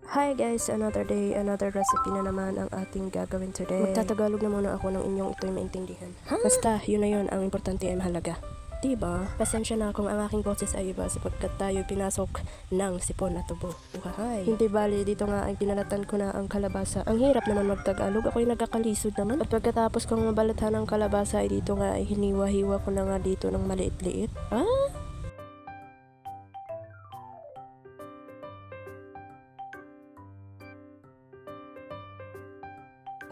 Hi guys, another day, another recipe na naman ang ating gagawin today. Magtatagalog na muna ako ng inyong ito'y maintindihan. Basta, yun na yun, ang importante ay mahalaga. Diba? Pasensya na kung ang aking boses ay iba sapagkat tayo pinasok ng sipon at tubo. Uhahay. Hindi bali, dito nga ay pinalatan ko na ang kalabasa. Ang hirap naman magtagalog, ako'y nagkakalisod naman. At pagkatapos kong mabalatan ng kalabasa ay dito nga ay hiniwa-hiwa ko na nga dito ng maliit-liit.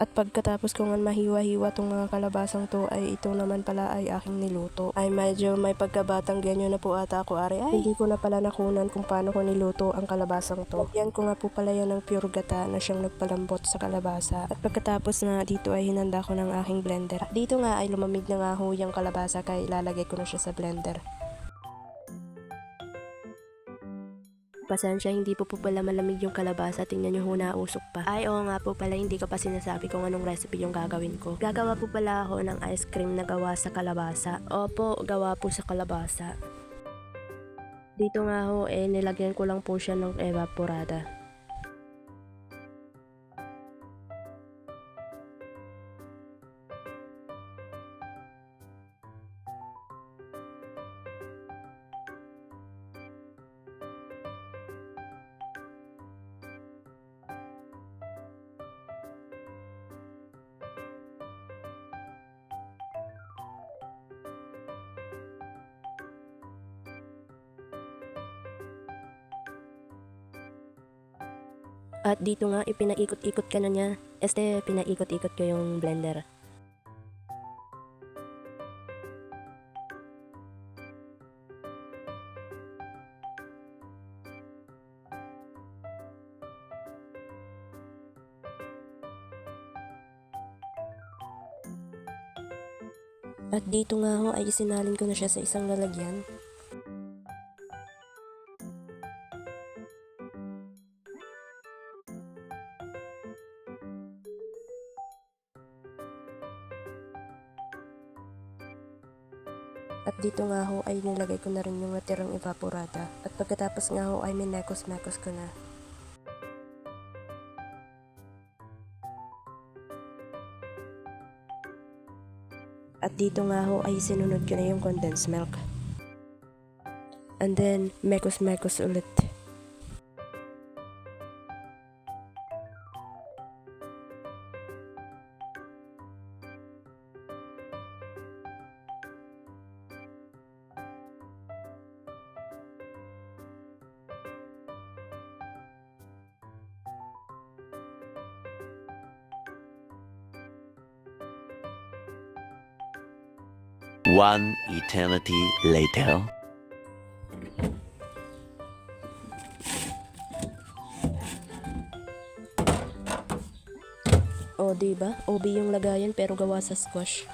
At pagkatapos ko nga mahiwa-hiwa tong mga kalabasang to ay ito naman pala ay aking niluto. Ay medyo may pagkabatang ganyan na po ata ako ari. Ay hindi ko na pala nakunan kung paano ko niluto ang kalabasang to. Yan ko nga po pala yan ng pure gata na siyang nagpalambot sa kalabasa. At pagkatapos na dito ay hinanda ko ng aking blender. At dito nga ay lumamig na nga ho yung kalabasa kaya ilalagay ko na siya sa blender. Pasensya, hindi po pala malamig yung kalabasa. Tingnan nyo ho, nausok pa. Ay, oo nga po pala, hindi ko pa sinasabi kung anong recipe yung gagawin ko. Gagawa po pala ako ng ice cream na gawa sa kalabasa. Opo, gawa po sa kalabasa. Dito nga ho, nilagyan ko lang po siya ng evaporada. At dito nga, ipinaikot-ikot ka na niya. Pinaikot-ikot ko yung blender. At dito nga ho ay isinalin ko na siya sa isang lalagyan. At dito nga ho ay nilagay ko na rin yung natirang evaporada. At pagkatapos nga ho ay minekos-mekos ko na. At dito nga ho ay sinunod ko na yung condensed milk. And then, mekos-mekos ulit. One eternity later. O diba? OB yung lagayan pero gawa sa squash.